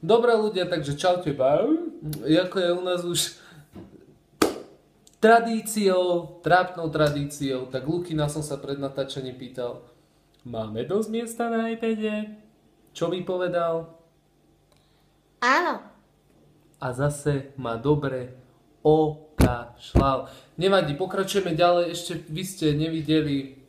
Dobre ľudia, takže čaute. Ako je u nás už tradíciou, trápnou tradíciou, tak Lukina som sa pred natáčaním pýtal, máme dosť miesta na iPade? Čo mi povedal? Áno. A zase ma dobre okašľal. Nevadí, pokračujeme ďalej. Ešte vy ste nevideli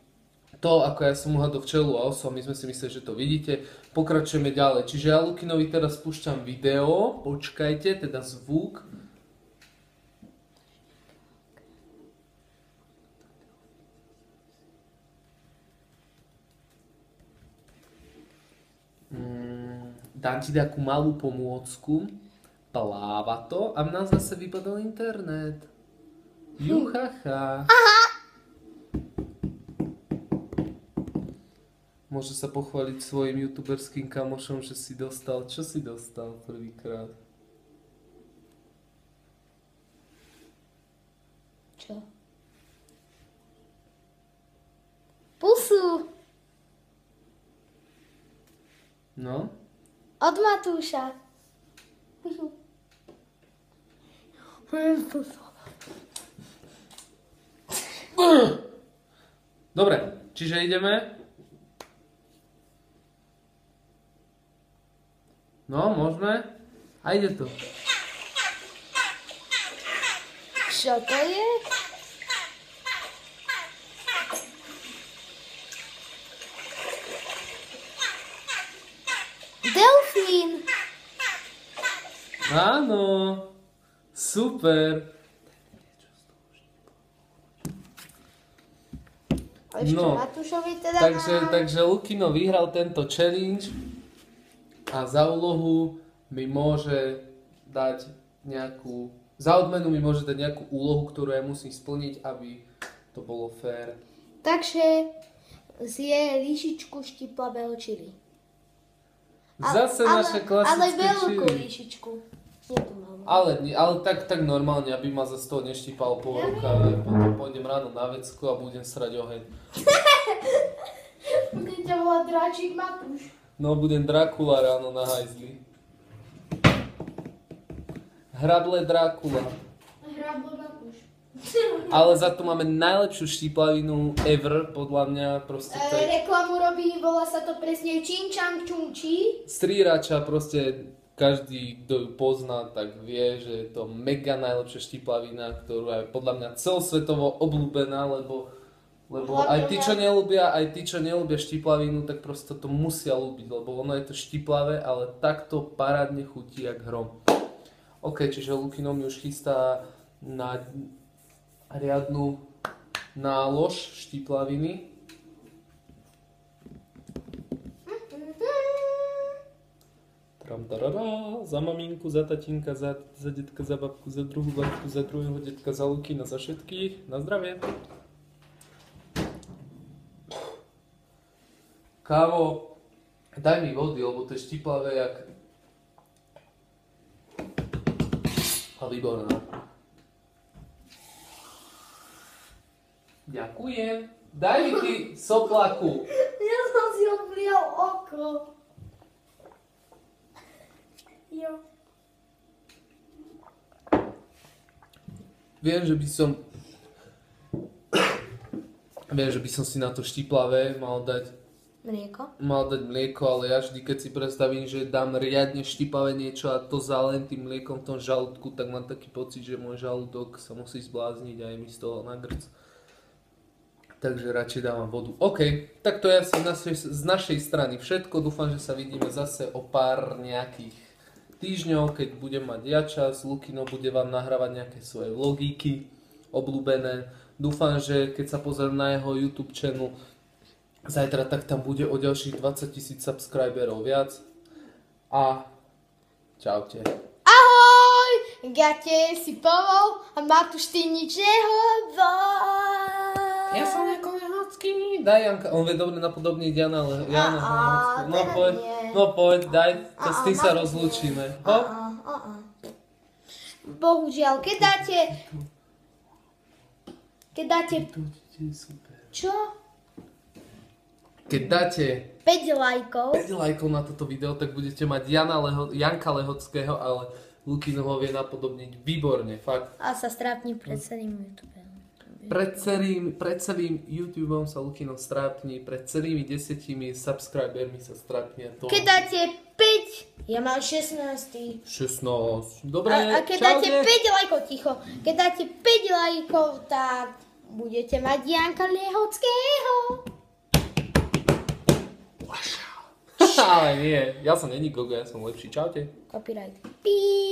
to, ako ja som uhadol včelu a osu, a my sme si mysleli, že to vidíte. Pokračujeme ďalej. Čiže ja Lukinovi teraz spúšťam video. Počkajte, teda zvuk. Dám ti takú malú pomôcku. Pláva to a v nás zase vypadol internet. Juchacha. Môže sa pochváliť svojim youtuberským kamošom, že si dostal. Čo si dostal prvýkrát? Čo? Pusu. No? Od Matúša. Dobre, čiže ideme. No, môžeme. A ide to. Čo to je? Delfín. Áno. Super. A ešte No, Matúšovi teda takže Lukino vyhral tento challenge a za úlohu mi môže dať nejakú, za odmenu mi môže dať nejakú úlohu, ktorú ja musím splniť, aby to bolo fér. Takže zje líšičku štiplavého čili. Zase naše klasické Ale veľkú čili. líšičku. Nie tú malú. Ale tak normálne, aby ma zase toho neštípalo po rukave. Potom pôjdem ráno na vecku a budem srať oheň. Budem ťa volať Dráčik Matúš. No, budem Drakula ráno na hajzli. Hrable Drakula. Hrablo Matúš. Ale za to máme najlepšiu štiplavinu ever, podľa mňa. Proste to je Reklamu robí, volá sa to presne Čin Čang Čung Či. strýrača, proste každý, kto ju pozná, tak vie, že je to mega najlepšia štiplavina, ktorá je podľa mňa celosvetovo obľúbená, lebo aj tí, čo neľúbia štiplavinu, tak proste to musia ľúbiť, lebo ono je to štiplavé, ale takto parádne chutí jak hrom. OK, čiže Lukino mi už chystá na riadnu nálož štiplaviny. Tramtarara, za maminku, za tatínka, za detka, za babku, za druhú babku, za druhého detka, za Lukina, za všetkých. Na zdravie. Kávo, daj mi vody, lebo to je štiplavé jak... A výborná. Ďakujem. Daj mi ty soplaku. Ja som si odblial oko. Jo. Viem, že by som si na to štiplavé mal dať mlieko, ale ja vždy, keď si predstavím, že dám riadne štipavé niečo a to zalém tým mliekom v tom žalúdku, tak mám taký pocit, že môj žalúdok sa musí zblázniť a je mi z toho na grc. Takže radšej dávam vodu. OK, tak to je asi z našej strany všetko. Dúfam, že sa vidíme zase o pár nejakých týždňov, keď budem mať ja čas. Lukino bude vám nahrávať nejaké svoje vlogíky obľúbené. Dúfam, že keď sa pozriem na jeho YouTube channel zajtra, tak tam bude o ďalších 20 000 subscriberov viac. A čaute. Ahoj! Gate si povol a Matúš ty nič nehovor. Ja som ako nehocký. Daj Janka, on vie dobre napodobniť Jana, ale Jana Homocký. No poď, daj, to s tým sa rozlúčime. Bohužiaľ, keď dáte... To je super. Čo? Keď dáte 5 lajkov. 5 lajkov na toto video, tak budete mať Janka Lehockého, ale Lukino ho vie napodobniť výborne, fakt. A sa strápni pred celým YouTubeom. Pred celým YouTubeom sa Lukino strápni, pred celými 10 subscribermi sa strápni. Keď dáte 5, ja mám 16. 16. Dobre, a keď dáte 5 lajkov, ticho, keď dáte 5 lajkov, tak budete mať Janka Lehockého. Ale nie, ja som není Gogo, ja som lepší. Čaute. Copyright. Píp.